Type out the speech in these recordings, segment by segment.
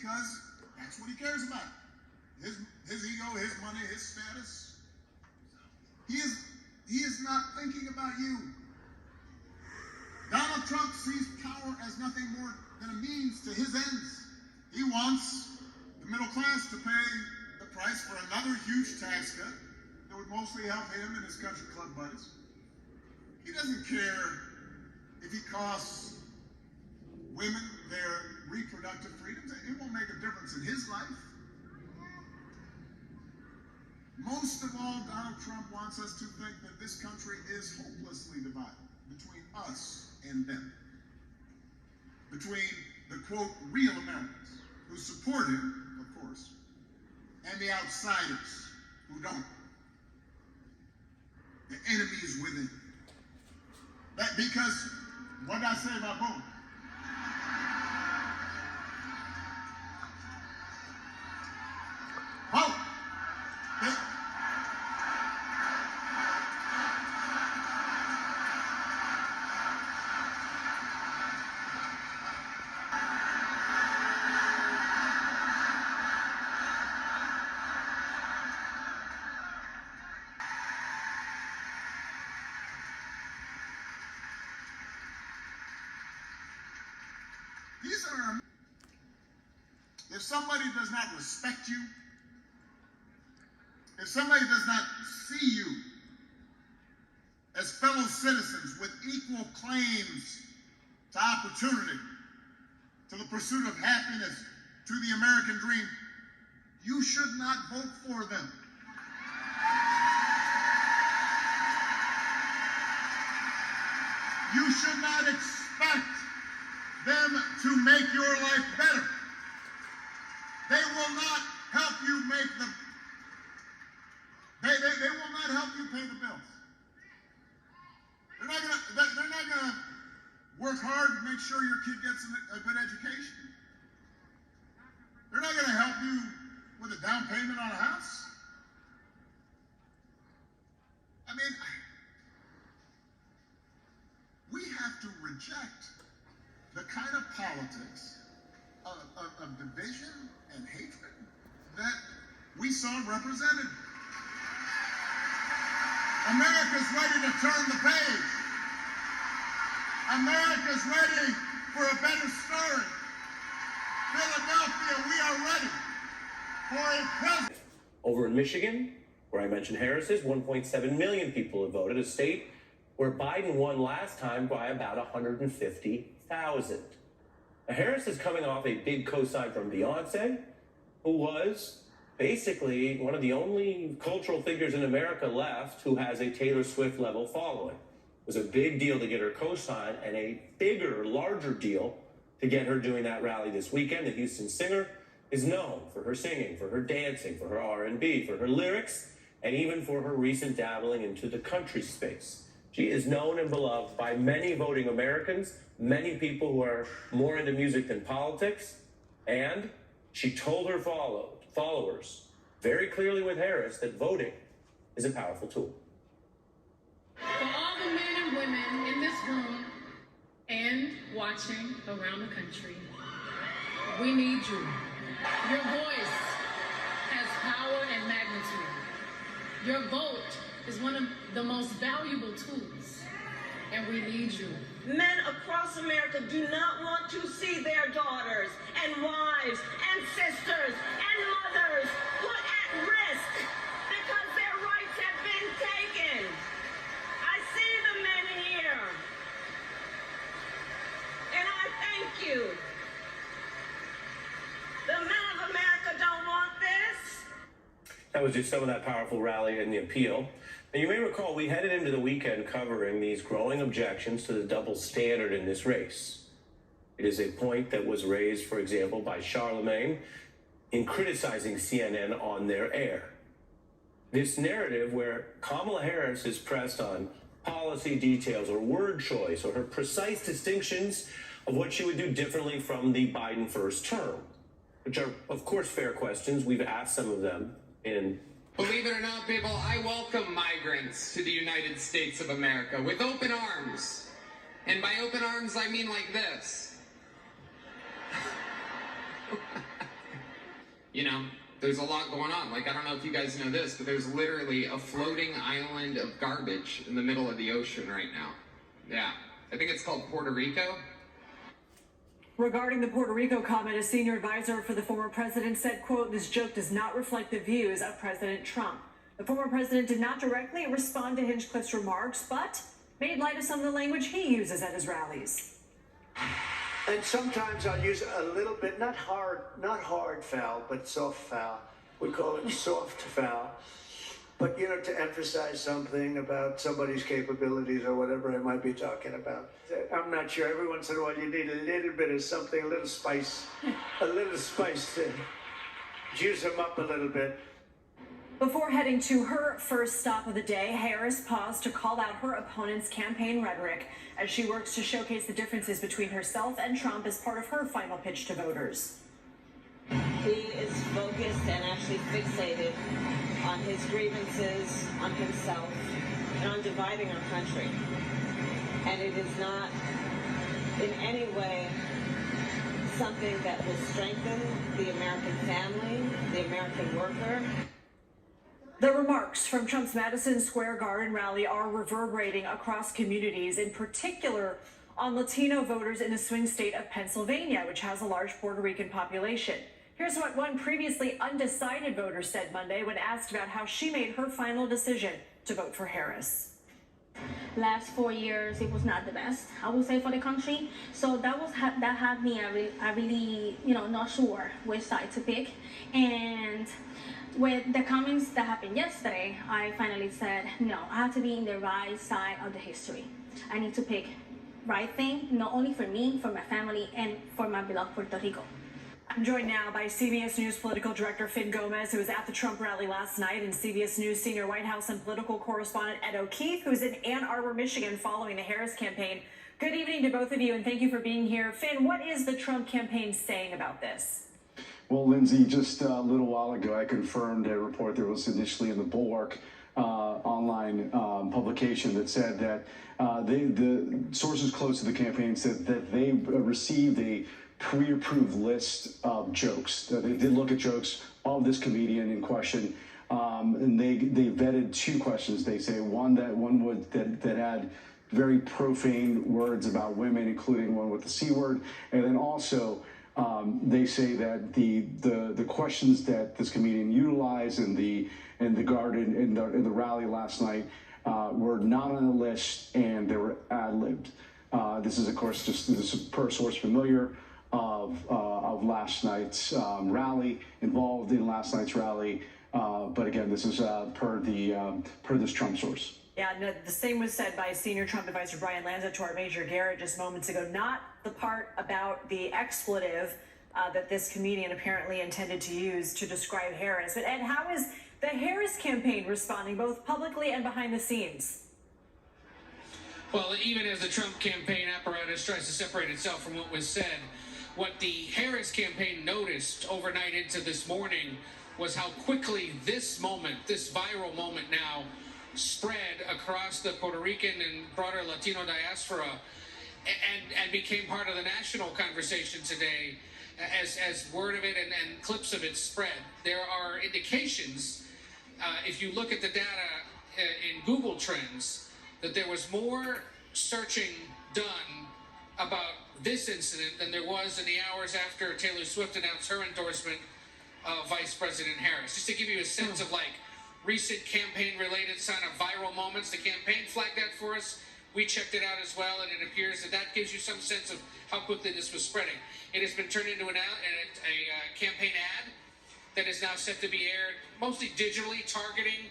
because that's what he cares about. His ego, his money, his status. He is not thinking about you. Donald Trump sees power as nothing more than a means to his ends. He wants the middle class to pay the price for another huge tax cut that would mostly help him and his country club buddies. He doesn't care if he costs women their reproductive freedoms. It won't make a difference in his life. Most of all, Donald Trump wants us to think that this country is hopelessly divided between us and them. Between the, quote, real Americans who support him, of course, and the outsiders who don't. The enemies within. That because, what did I say about voting? Vote! These are, if somebody does not respect you, if somebody does not see you as fellow citizens with equal claims to opportunity, to the pursuit of happiness, to the American dream, you should not vote for them. You should not expect them to make your life better. They will not help you make the, they will not help you pay the bills. They're not gonna work hard to make sure your kid gets a good education. They're not gonna help you with a down payment on a house. I mean, we have to reject the kind of politics of division and hatred that we saw represented. America's ready to turn the page. America's ready for a better story. Philadelphia, we are ready for a president. Over in Michigan, where I mentioned Harris is, 1.7 million people have voted, a state where Biden won last time by about 150,000. Now, Harris is coming off a big cosign from Beyonce, who was basically one of the only cultural figures in America left who has a Taylor Swift level following. It was a big deal to get her cosign, and a bigger, larger deal to get her doing that rally this weekend. The Houston singer is known for her singing, for her dancing, for her R&B, for her lyrics, and even for her recent dabbling into the country space. She is known and beloved by many voting Americans, many people who are more into music than politics, and she told her followers very clearly with Harris that voting is a powerful tool. For all the men and women in this room and watching around the country, we need you. Your voice has power and magnitude. Your vote is one of the most valuable tools, and we need you. Men across America do not want to see their daughters and wives and sisters and mothers put at risk because their rights have been taken. I see the men here, and I thank you. The men of America don't want this. That was just some of that powerful rally and the appeal. And you may recall we headed into the weekend covering these growing objections to the double standard in this race. It is a point that was raised, for example, by Charlemagne in criticizing CNN on their air. This narrative where Kamala Harris is pressed on policy details or word choice or her precise distinctions of what she would do differently from the Biden first term, which are, of course, fair questions. We've asked some of them in. Believe it or not, people, I welcome migrants to the United States of America with open arms. And by open arms, I mean like this. you know, there's a lot going on. Like, I don't know if you guys know this, but there's literally a floating island of garbage in the middle of the ocean right now. Yeah. I think it's called Puerto Rico. Regarding the Puerto Rico comment, a senior advisor for the former president said, quote, "This joke does not reflect the views of President Trump." The former president did not directly respond to Hinchcliffe's remarks, but made light of some of the language he uses at his rallies. And sometimes I'll use a little bit, not hard foul, but soft foul. We call it soft foul. But, you know, to emphasize something about somebody's capabilities or whatever I might be talking about. I'm not sure. Every once in a while you need a little bit of something, a little spice to juice them up a little bit. Before heading to her first stop of the day, Harris paused to call out her opponent's campaign rhetoric as she works to showcase the differences between herself and Trump as part of her final pitch to voters. He is focused and actually fixated on his grievances, on himself, and on dividing our country. And it is not in any way something that will strengthen the American family, the American worker. The remarks from Trump's Madison Square Garden rally are reverberating across communities, in particular on Latino voters in the swing state of Pennsylvania, which has a large Puerto Rican population. Here's what one previously undecided voter said Monday when asked about how she made her final decision to vote for Harris. Last 4 years, it was not the best, I would say, for the country. So that had me, I really, not sure which side to pick. And with the comments that happened yesterday, I finally said, no, I have to be in the right side of the history. I need to pick right thing, not only for me, for my family, and for my beloved Puerto Rico. I'm joined now by CBS News political director Finn Gomez, who was at the Trump rally last night, and CBS News senior White House and political correspondent Ed O'Keefe, who's in Ann Arbor, Michigan, following the Harris campaign. Good evening to both of you, and thank you for being here. Finn, what is the Trump campaign saying about this? Well, Lindsay, just a little while ago, I confirmed a report that was initially in the Bulwark online publication that said that the sources close to the campaign said that they received a pre-approved list of jokes. They did look at jokes of this comedian in question, and they vetted two questions. They say one that had very profane words about women, including one with the C word, and then also they say that the questions that this comedian utilized in the garden in the rally last night were not on the list, and they were ad-libbed. This is, of course, this is per source familiar of last night's rally, involved in last night's rally, but again, this is per this Trump source. Yeah, no, the same was said by senior Trump advisor Brian Lanza to our Major Garrett just moments ago. Not the part about the expletive that this comedian apparently intended to use to describe Harris. But Ed, how is the Harris campaign responding, both publicly and behind the scenes? Well, even as the Trump campaign apparatus tries to separate itself from what was said, what the Harris campaign noticed overnight into this morning was how quickly this moment, this viral moment now, spread across the Puerto Rican and broader Latino diaspora and became part of the national conversation today as word of it and clips of it spread. There are indications, if you look at the data in Google Trends, that there was more searching done about this incident than there was in the hours after Taylor Swift announced her endorsement of Vice President Harris. Just to give you a sense of recent campaign-related sign of viral moments, the campaign flagged that for us. We checked it out as well, and it appears that gives you some sense of how quickly this was spreading. It has been turned into a campaign ad that is now set to be aired, mostly digitally, targeting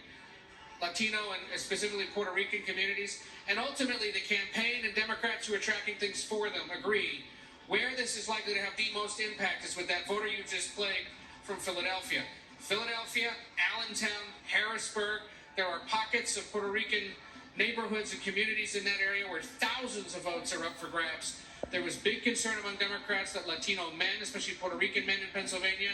Latino and specifically Puerto Rican communities. And ultimately, the campaign and Democrats who are tracking things for them agree where this is likely to have the most impact is with that voter you just played from Philadelphia. Philadelphia, Allentown, Harrisburg, there are pockets of Puerto Rican neighborhoods and communities in that area where thousands of votes are up for grabs. There was big concern among Democrats that Latino men, especially Puerto Rican men in Pennsylvania,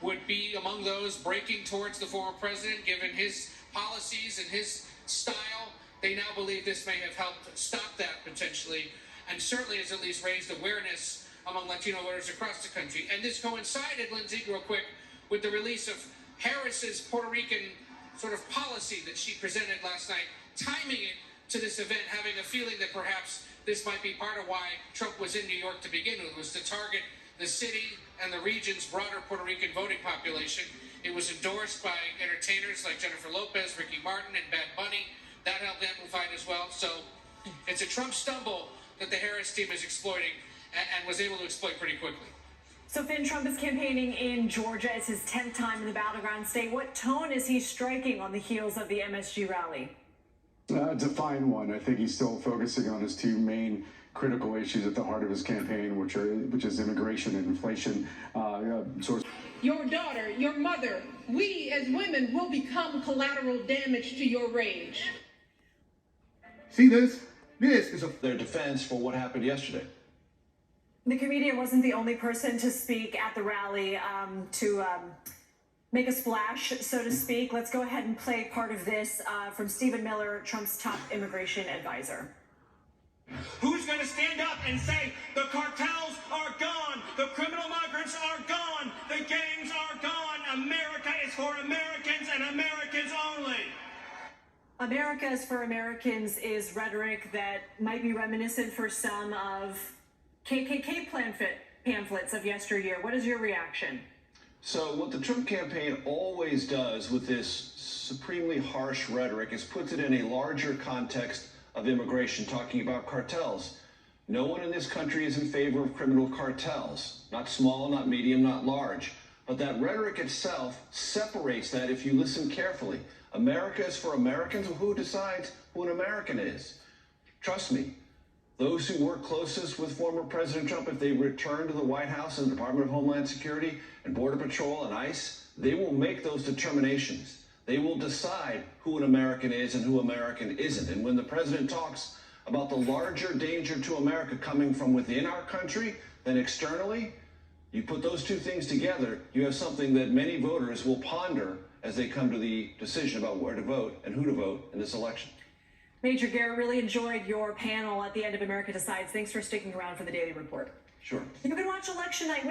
would be among those breaking towards the former president, given his policies and his style. They now believe this may have helped stop that potentially, and certainly has at least raised awareness among Latino voters across the country. And this coincided, Lindsay, real quick, with the release of Harris's Puerto Rican sort of policy that she presented last night, timing it to this event, having a feeling that perhaps this might be part of why Trump was in New York to begin with, was to target the city and the region's broader Puerto Rican voting population. It was endorsed by entertainers like Jennifer Lopez, Ricky Martin, and Bad Bunny. That helped amplify it as well. So it's a Trump stumble that the Harris team is exploiting and was able to exploit pretty quickly. So Finn, Trump is campaigning in Georgia. It's his 10th time in the battleground state. What tone is he striking on the heels of the MSG rally? A defined one. I think he's still focusing on his two main critical issues at the heart of his campaign, which is immigration and inflation. Your daughter, your mother, we as women will become collateral damage to your rage. See this? This is their defense for what happened yesterday. The comedian wasn't the only person to speak at the rally to make a splash, so to speak. Let's go ahead and play part of this from Stephen Miller, Trump's top immigration advisor. Who's going to stand up and say the cartels are gone, the criminal migrants are gone, the gangs are gone, America is for Americans and Americans only? America is for Americans is rhetoric that might be reminiscent for some of KKK pamphlets of yesteryear. What is your reaction? So what the Trump campaign always does with this supremely harsh rhetoric is puts it in a larger context of immigration, talking about cartels. No one in this country is in favor of criminal cartels, not small, not medium, not large. But that rhetoric itself separates that if you listen carefully. America is for Americans. Well, who decides who an American is? Trust me, those who work closest with former President Trump, if they return to the White House and the Department of Homeland Security and Border Patrol and ICE, they will make those determinations. They will decide who an American is and who American isn't. And when the president talks about the larger danger to America coming from within our country than externally, you put those two things together, you have something that many voters will ponder as they come to the decision about where to vote and who to vote in this election. Major Garrett, really enjoyed your panel at the end of America Decides. Thanks for sticking around for the Daily Report. Sure. You can watch Election Night with